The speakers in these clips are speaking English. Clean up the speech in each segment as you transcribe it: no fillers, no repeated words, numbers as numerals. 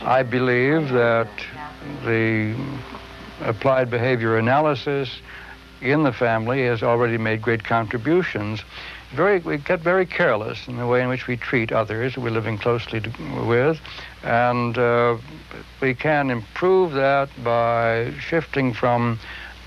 I believe that the applied behavior analysis in the family has already made great contributions. We get very careless in the way in which we treat others we're living closely with, and we can improve that by shifting from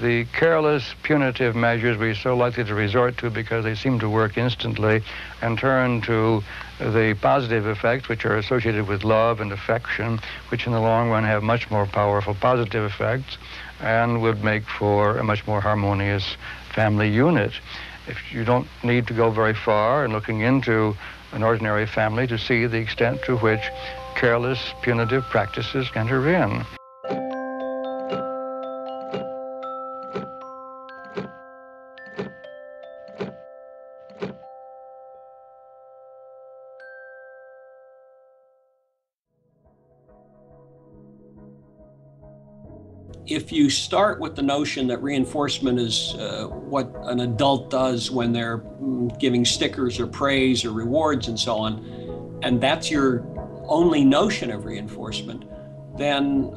the careless, punitive measures we're so likely to resort to because they seem to work instantly, and turn to the positive effects which are associated with love and affection, which in the long run have much more powerful positive effects and would make for a much more harmonious family unit. If you don't need to go very far in looking into an ordinary family to see the extent to which careless, punitive practices enter in. If you start with the notion that reinforcement is what an adult does when they're giving stickers or praise or rewards and so on, and that's your only notion of reinforcement, then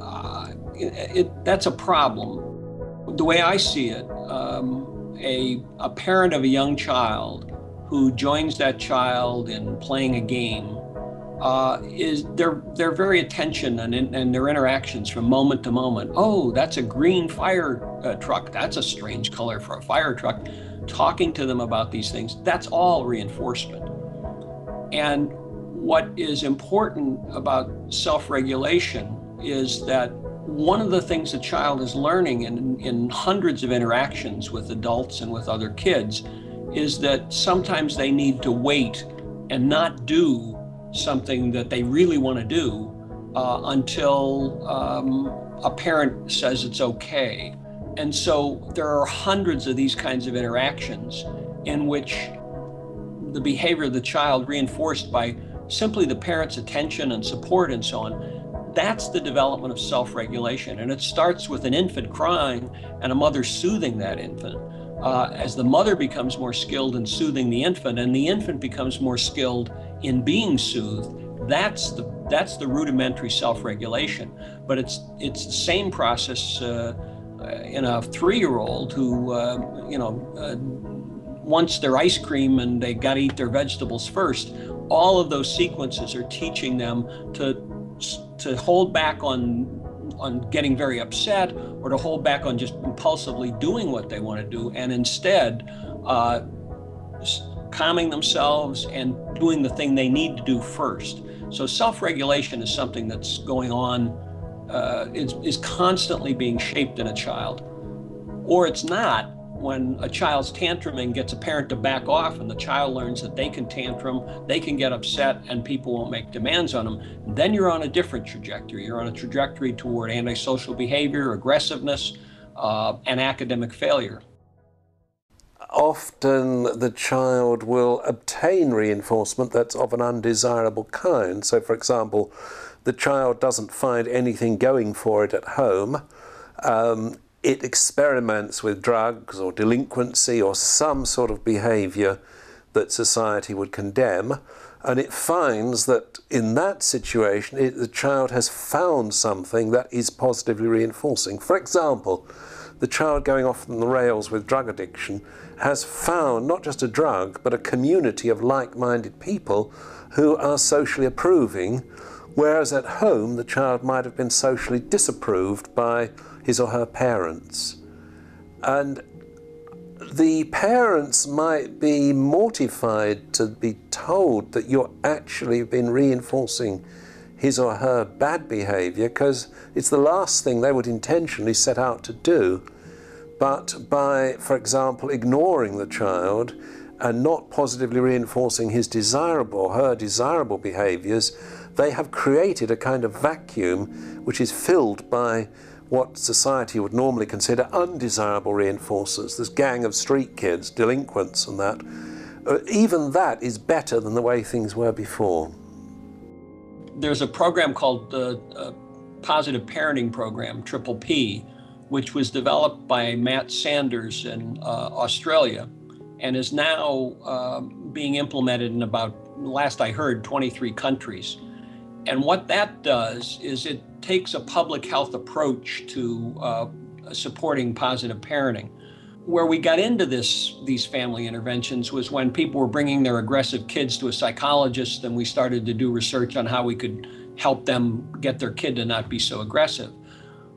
that's a problem. The way I see it, a parent of a young child who joins that child in playing a game is they're very attention and their interactions from moment to moment. Oh, that's a green fire truck. That's a strange color for a fire truck. Talking to them about these things, that's all reinforcement. And what is important about self-regulation is that one of the things the child is learning in hundreds of interactions with adults and with other kids is that sometimes they need to wait and not do something that they really want to do until a parent says it's okay. And so there are hundreds of these kinds of interactions in which the behavior of the child, reinforced by simply the parent's attention and support and so on, that's the development of self-regulation. And it starts with an infant crying and a mother soothing that infant. As the mother becomes more skilled in soothing the infant and the infant becomes more skilled in being soothed, that's the rudimentary self-regulation. But it's the same process in a 3-year-old who wants their ice cream and they got to eat their vegetables first. All of those sequences are teaching them to hold back on getting very upset or to hold back on just impulsively doing what they want to do, and instead calming themselves and doing the thing they need to do first. So self-regulation is something that's going on, is constantly being shaped in a child. Or it's not, when a child's tantruming gets a parent to back off and the child learns that they can tantrum, they can get upset, and people won't make demands on them, then you're on a different trajectory. You're on a trajectory toward antisocial behavior, aggressiveness, and academic failure. Often the child will obtain reinforcement that's of an undesirable kind. So, for example, the child doesn't find anything going for it at home. It experiments with drugs or delinquency or some sort of behavior that society would condemn, and it finds that in that situation the child has found something that is positively reinforcing. For example, the child going off on the rails with drug addiction has found not just a drug but a community of like-minded people who are socially approving, whereas at home the child might have been socially disapproved by his or her parents. And the parents might be mortified to be told that you're actually been reinforcing his or her bad behavior, because it's the last thing they would intentionally set out to do. But by, for example, ignoring the child and not positively reinforcing his desirable or her desirable behaviors, they have created a kind of vacuum which is filled by what society would normally consider undesirable reinforcers, this gang of street kids, delinquents and that. Even that is better than the way things were before. There's a program called the Positive Parenting Program, Triple P, which was developed by Matt Sanders in Australia and is now being implemented in about, last I heard, 23 countries. And what that does is it takes a public health approach to supporting positive parenting. Where we got into these family interventions was when people were bringing their aggressive kids to a psychologist, and we started to do research on how we could help them get their kid to not be so aggressive.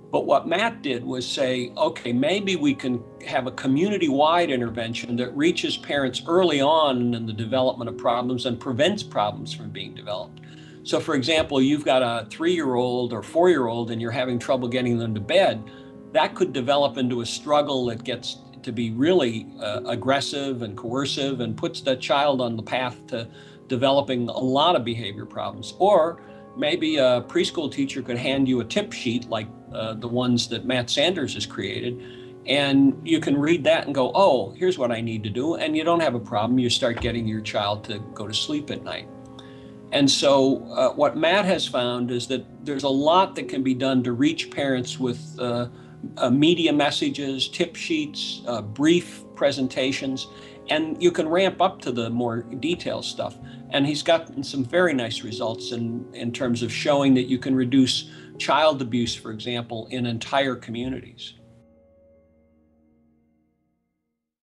But what Matt did was say, okay, maybe we can have a community-wide intervention that reaches parents early on in the development of problems and prevents problems from being developed. So for example, you've got a 3-year-old or 4-year-old and you're having trouble getting them to bed. That could develop into a struggle that gets to be really aggressive and coercive and puts that child on the path to developing a lot of behavior problems. Or maybe a preschool teacher could hand you a tip sheet like the ones that Matt Sanders has created, and you can read that and go, oh, here's what I need to do, and you don't have a problem. You start getting your child to go to sleep at night. And so what Matt has found is that there's a lot that can be done to reach parents with media messages, tip sheets, brief presentations, and you can ramp up to the more detailed stuff. And he's gotten some very nice results in terms of showing that you can reduce child abuse, for example, in entire communities.